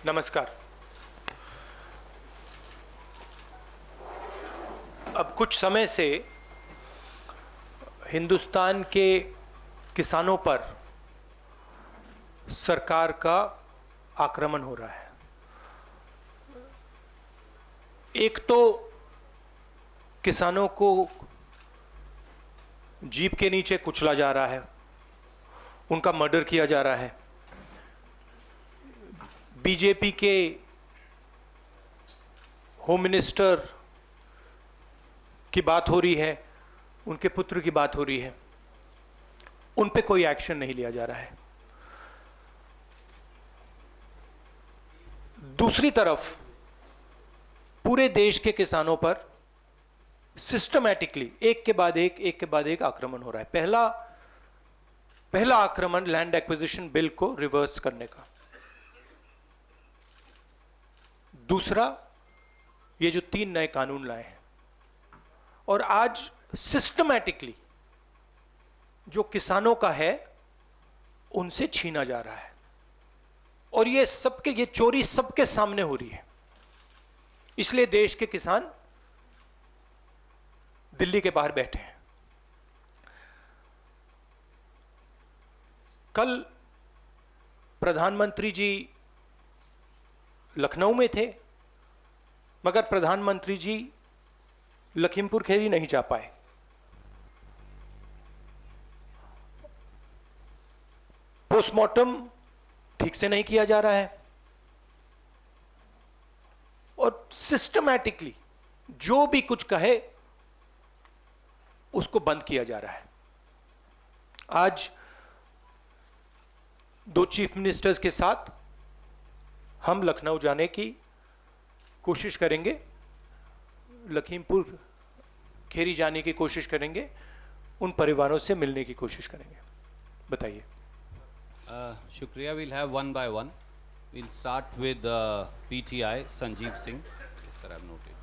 नमस्कार। अब कुछ समय से हिंदुस्तान के किसानों पर सरकार का आक्रमण हो रहा है। एक तो किसानों को जीप के नीचे कुचला जा रहा है, उनका मर्डर किया जा रहा है। बीजेपी के होम मिनिस्टर की बात हो रही है, उनके पुत्र की बात हो रही है, उन पे कोई एक्शन नहीं लिया जा रहा है। दूसरी तरफ पूरे देश के किसानों पर सिस्टमैटिकली एक के बाद एक आक्रमण हो रहा है। पहला आक्रमण लैंड एक्विजिशन बिल को रिवर्स करने का, दूसरा ये जो 3 नए कानून लाए हैं, और आज सिस्टमैटिकली जो किसानों का है उनसे छीना जा रहा है। और ये चोरी सबके सामने हो रही है। इसलिए देश के किसान दिल्ली के बाहर बैठे हैं। कल प्रधानमंत्री जी लखनऊ में थे, मगर प्रधानमंत्री जी लखीमपुर खीरी नहीं जा पाए। पोस्टमार्टम ठीक से नहीं किया जा रहा है और सिस्टमैटिकली जो भी कुछ कहे उसको बंद किया जा रहा है। आज 2 चीफ मिनिस्टर्स के साथ हम लखनऊ जाने की कोशिश करेंगे, लखीमपुर खीरी जाने की कोशिश करेंगे, उन परिवारों से मिलने की कोशिश करेंगे। बताइए। शुक्रिया। We'll have one by one. We'll start with PTI Sanjeev Singh. Yes, sir, I've noted.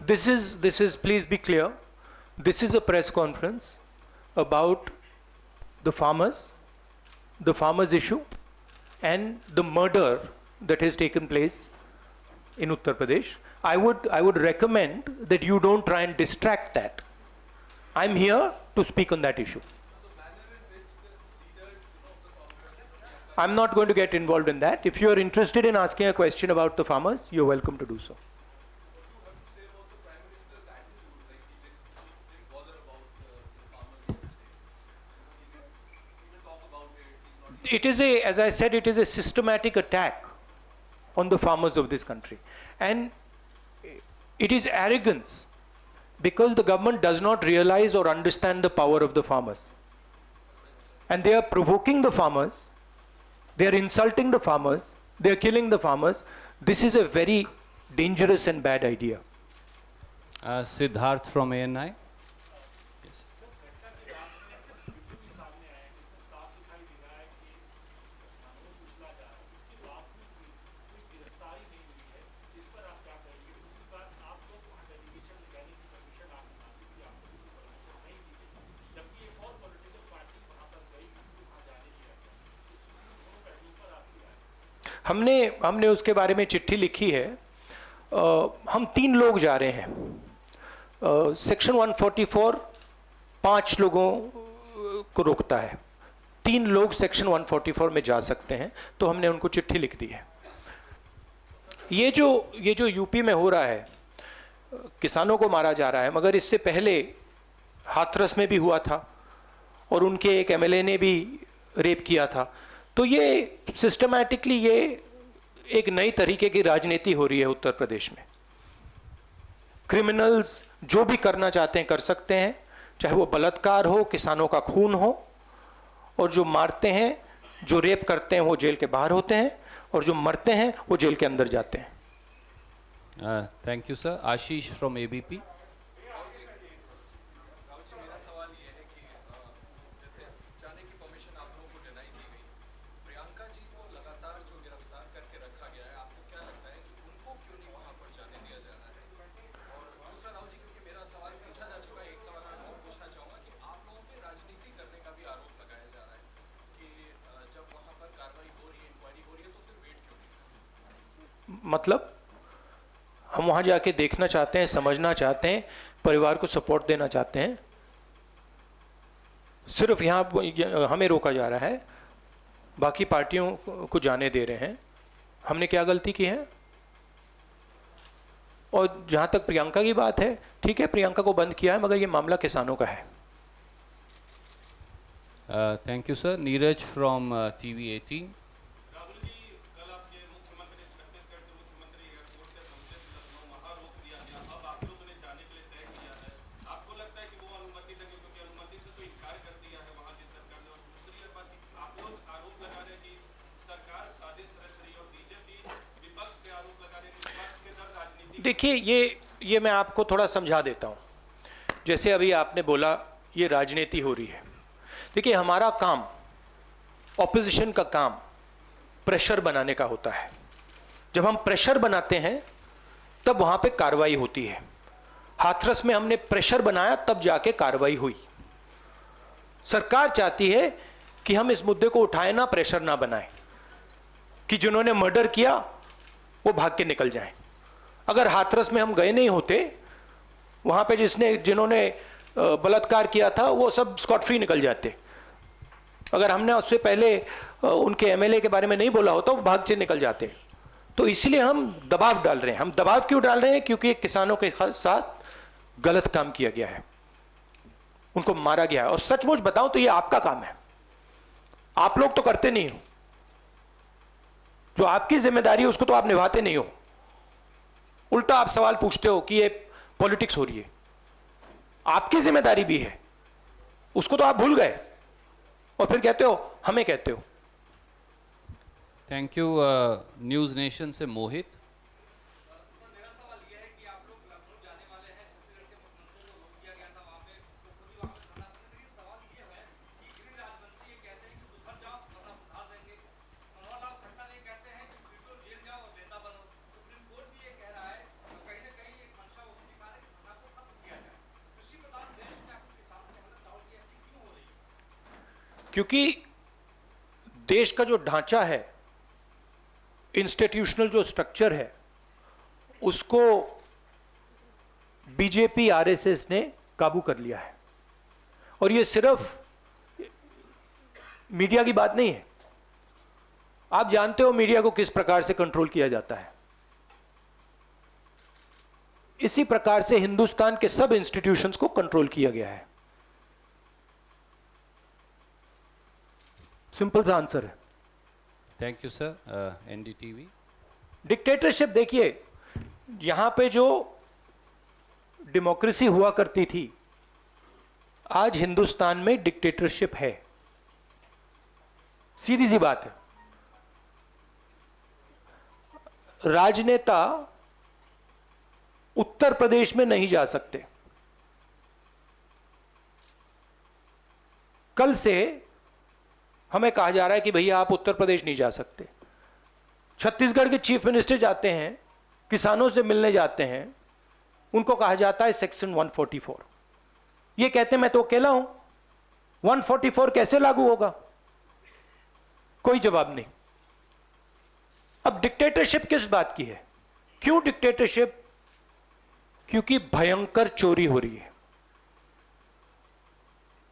This is please be clear. This is a press conference about the farmers issue and the murder that has taken place in Uttar Pradesh. I would recommend that you don't try and distract that. I'm here to speak on that issue. I'm not going to get involved in that. If you are interested in asking a question about the farmers, you're welcome to do so. It is as I said, it is a systematic attack on the farmers of this country. And it is arrogance because the government does not realize or understand the power of the farmers. And they are provoking the farmers, they are insulting the farmers, they are killing the farmers. This is a very dangerous and bad idea. Siddharth from ANI. Yes. हमने उसके बारे में चिट्ठी लिखी है। हम 3 लोग जा रहे हैं। सेक्शन 144 5 लोगों को रोकता है, 3 लोग सेक्शन 144 में जा सकते हैं, तो हमने उनको चिट्ठी लिख दी है। ये जो यूपी में हो रहा है, किसानों को मारा जा रहा है, मगर इससे पहले हाथरस में भी हुआ था और उनके एक एमएलए ने भी रेप किया था। तो ये सिस्टमैटिकली ये एक नई तरीके की राजनीति हो रही है उत्तर प्रदेश में। क्रिमिनल्स जो भी करना चाहते हैं कर सकते हैं, चाहे वो बलात्कार हो, किसानों का खून हो, और जो मारते हैं, जो रेप करते हैं वो जेल के बाहर होते हैं, और जो मरते हैं वो जेल के अंदर जाते हैं। Thank you sir. Ashish from ABP. मतलब हम वहाँ जाके देखना चाहते हैं, समझना चाहते हैं, परिवार को सपोर्ट देना चाहते हैं। सिर्फ यहाँ हमें रोका जा रहा है, बाकी पार्टियों को जाने दे रहे हैं। हमने क्या गलती की है? और जहाँ तक प्रियंका की बात है, ठीक है, प्रियंका को बंद किया है, मगर ये मामला किसानों का है। Thank you sir. Neeraj from TV 18। देखिए, ये मैं आपको थोड़ा समझा देता हूँ। जैसे अभी आपने बोला ये राजनीति हो रही है। देखिए, हमारा काम, ऑपोजिशन का काम प्रेशर बनाने का होता है। जब हम प्रेशर बनाते हैं तब वहाँ पे कार्रवाई होती है। हाथरस में हमने प्रेशर बनाया, तब जाके कार्रवाई हुई। सरकार चाहती है कि हम इस मुद्दे को उठाएं ना, प्रेशर ना बनाएं, कि जिन्होंने मर्डर किया वो भाग के निकल जाएं। अगर हाथरस में हम गए नहीं होते, वहाँ पे जिन्होंने बलात्कार किया था वो सब स्कॉट फ्री निकल जाते। अगर हमने उससे पहले उनके एमएलए के बारे में नहीं बोला होता, वो भाग से निकल जाते। तो इसलिए हम दबाव डाल रहे हैं। हम दबाव क्यों डाल रहे हैं? क्योंकि किसानों के साथ गलत काम किया गया है, उनको मारा गया है। और सचमुच बताऊं तो ये आपका काम है, आप लोग तो करते नहीं हो। जो आपकी जिम्मेदारी है उसको तो आप निभाते नहीं हो। उल्टा आप सवाल पूछते हो कि ये पॉलिटिक्स हो रही है। आपकी जिम्मेदारी भी है, उसको तो आप भूल गए और फिर कहते हो हमें कहते हो। Thank you. न्यूज़ नेशन से मोहित। क्योंकि देश का जो ढांचा है, इंस्टीट्यूशनल जो स्ट्रक्चर है, उसको बीजेपी आरएसएस ने काबू कर लिया है। और ये सिर्फ मीडिया की बात नहीं है। आप जानते हो मीडिया को किस प्रकार से कंट्रोल किया जाता है। इसी प्रकार से हिंदुस्तान के सब इंस्टीट्यूशंस को कंट्रोल किया गया है। सिंपल सा आंसर है। Thank you sir. NDTV. Dictatorship, देखिए यहां पे जो डेमोक्रेसी हुआ करती थी, आज हिंदुस्तान में डिक्टेटरशिप है। सीधी सी बात है। राजनेता उत्तर प्रदेश में नहीं जा सकते। कल से हमें कहा जा रहा है कि भैया आप उत्तर प्रदेश नहीं जा सकते। छत्तीसगढ़ के चीफ मिनिस्टर जाते हैं, किसानों से मिलने जाते हैं, उनको कहा जाता है सेक्शन 144। ये कहते हैं मैं तो अकेला हूं, 144 कैसे लागू होगा? कोई जवाब नहीं। अब डिक्टेटरशिप किस बात की है? क्यों डिक्टेटरशिप? क्योंकि भयंकर चोरी हो रही है।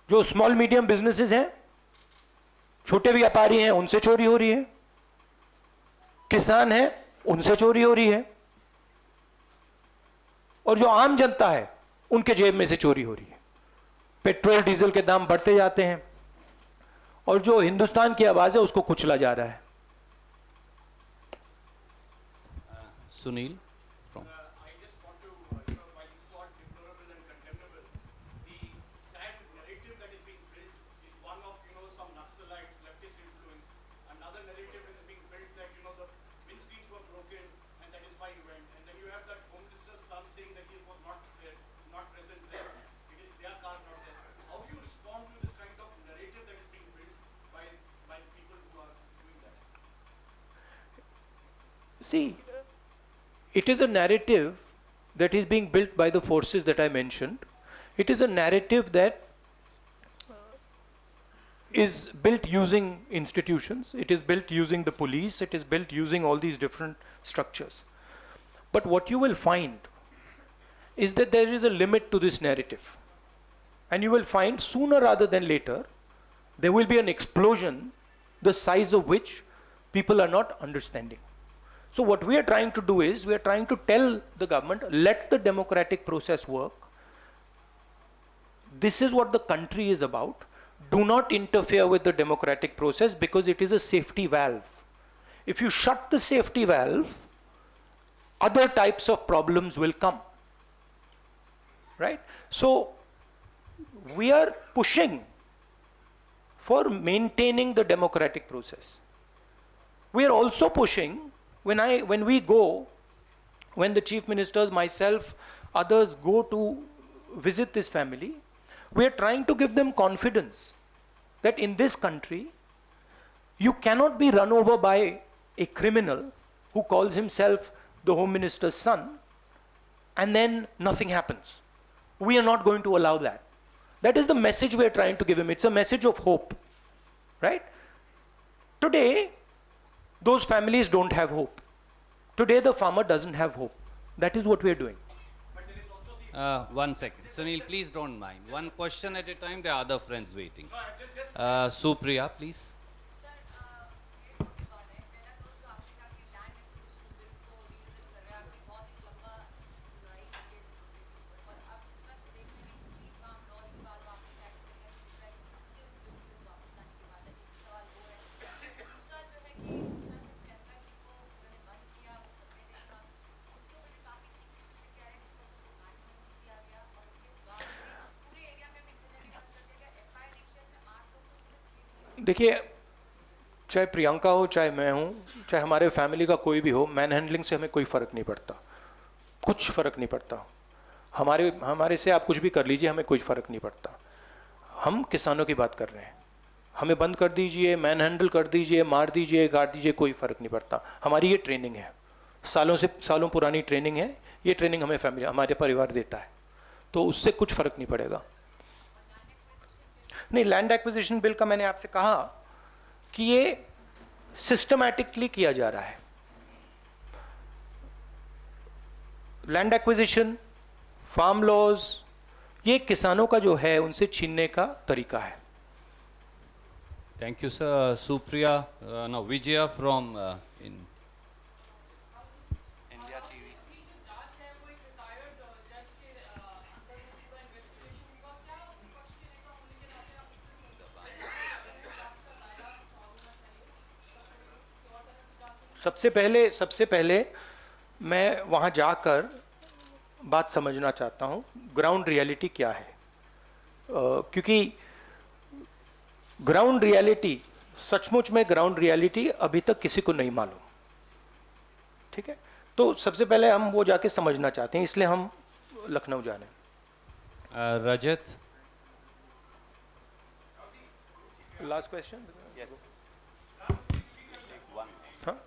जो स्मॉल मीडियम बिजनेसेस हैं, छोटे व्यापारी हैं, उनसे चोरी हो रही है। किसान हैं, उनसे चोरी हो रही है। और जो आम जनता है, उनके जेब में से चोरी हो रही है। पेट्रोल डीजल के दाम बढ़ते जाते हैं और जो हिंदुस्तान की आवाज है उसको कुचला जा रहा है। Sunil. See, it is a narrative that is being built by the forces that I mentioned. It is a narrative that is built using institutions, it is built using the police, it is built using all these different structures. But what you will find is that there is a limit to this narrative. And you will find sooner rather than later, there will be an explosion, the size of which people are not understanding. So what we are trying to do is, we are trying to tell the government, let the democratic process work. This is what the country is about. Do not interfere with the democratic process because it is a safety valve. If you shut the safety valve, other types of problems will come. Right? So we are pushing for maintaining the democratic process. We are also pushing, when the chief ministers, myself, others go to visit this family, we are trying to give them confidence that in this country, you cannot be run over by a criminal who calls himself the Home Minister's son, and then nothing happens. We are not going to allow that. That is the message we are trying to give him. It's a message of hope, right? Today, those families don't have hope. Today, the farmer doesn't have hope. That is what we are doing. 1 second. Sunil, please don't mind. One question at a time. There are other friends waiting. Supriya, please. देखिए, चाहे प्रियंका हो, चाहे मैं हूं, चाहे हमारे family का कोई भी हो, मैन हैंडलिंग से हमें कोई फर्क नहीं पड़ता, कुछ फर्क नहीं पड़ता। हमारे से आप कुछ भी कर लीजिए, हमें कोई फर्क नहीं पड़ता। हम किसानों की बात कर रहे हैं। हमें बंद कर दीजिए, मैन हैंडल कर दीजिए, मार दीजिए, काट दीजिए, कोई फर्क नहीं पड़ता। हमारी ये ट्रेनिंग है, सालों पुरानी ट्रेनिंग है। ये ट्रेनिंग हमें फैमिली, हमारे परिवार देता है, तो उससे कुछ फर्क नहीं पड़ेगा। नहीं, लैंड एक्विजिशन बिल का मैंने आपसे कहा कि ये सिस्टमैटिकली किया जा रहा है। लैंड एक्विजिशन, फार्म लॉज, ये किसानों का जो है उनसे छीनने का तरीका है। Thank you, sir. Supriya, no, Vijaya from in India TV. सबसे पहले मैं वहाँ जाकर बात समझना चाहता हूँ, ग्राउंड रियलिटी क्या है, क्योंकि ग्राउंड रियलिटी, सचमुच में ग्राउंड रियलिटी अभी तक किसी को नहीं मालूम। ठीक है, तो सबसे पहले हम वो जाके समझना चाहते हैं, इसलिए हम लखनऊ जा रहे हैं। Rajat. Last question. Yes. हाँ,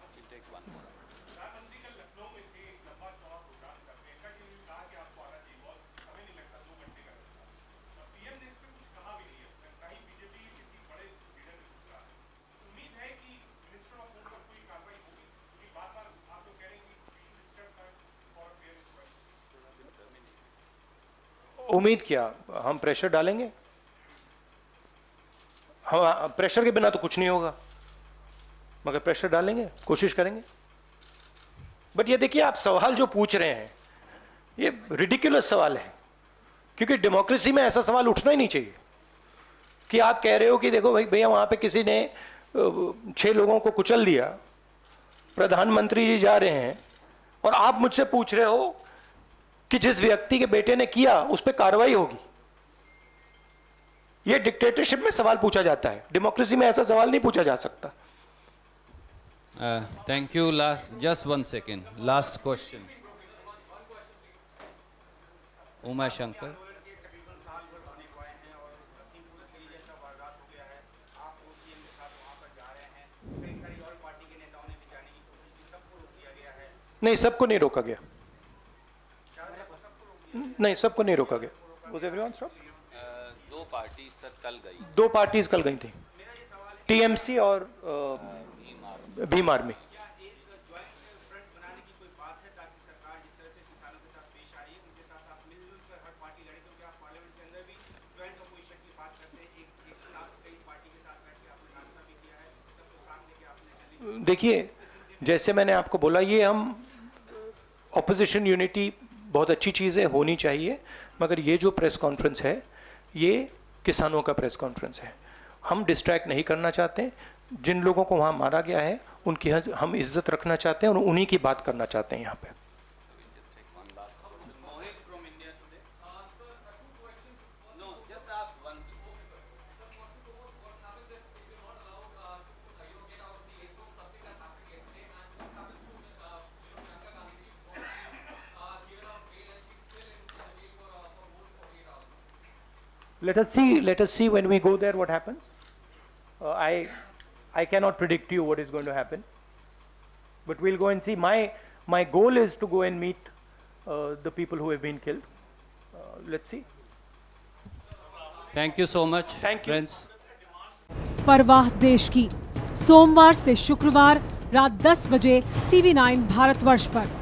उम्मीद क्या, हम प्रेशर डालेंगे? हम प्रेशर के बिना तो कुछ नहीं होगा, मगर प्रेशर डालेंगे, कोशिश करेंगे। बट ये देखिए, आप सवाल जो पूछ रहे हैं ये रिडिकुलस सवाल है, क्योंकि डेमोक्रेसी में ऐसा सवाल उठना ही नहीं चाहिए कि आप कह रहे हो कि देखो भाई भैया वहां पे किसी ने 6 लोगों को कुचल दिया, प्रधानमंत्री जी जा रहे हैं और आप मुझसे पूछ रहे हो कि जिस व्यक्ति के बेटे ने किया उस पर कार्रवाई होगी। ये डिक्टेटरशिप में सवाल पूछा जाता है, डेमोक्रेसी में ऐसा सवाल नहीं पूछा जा सकता। Thank you. Just 1 second. Last question. Uma Shankar. नहीं, सबको नहीं रोका गया, नहीं सबको नहीं रोका गया। Was everyone stopped? 2 parties sir कल गई। 2 पार्टीज कल गई थी। टीएमसी और भीम आर्मी। देखिए, जैसे मैंने आपको बोला, ये हम ऑपोजिशन यूनिटी बहुत अच्छी चीज़ है, होनी चाहिए, मगर ये जो प्रेस कॉन्फ्रेंस है ये किसानों का प्रेस कॉन्फ्रेंस है। हम डिस्ट्रैक्ट नहीं करना चाहते। जिन लोगों को वहाँ मारा गया है उनकी हम इज्जत रखना चाहते हैं और उन्हीं की बात करना चाहते हैं यहाँ पे। Let us see when we go there what happens. I cannot predict you what is going to happen, but we'll go and see. My goal is to go and meet the people who have been killed. Let's see. Thank you so much. Thank you. Friends. परवाह देश की, सोमवार से शुक्रवार रात 10 बजे TV9 Bharatvarsh पर।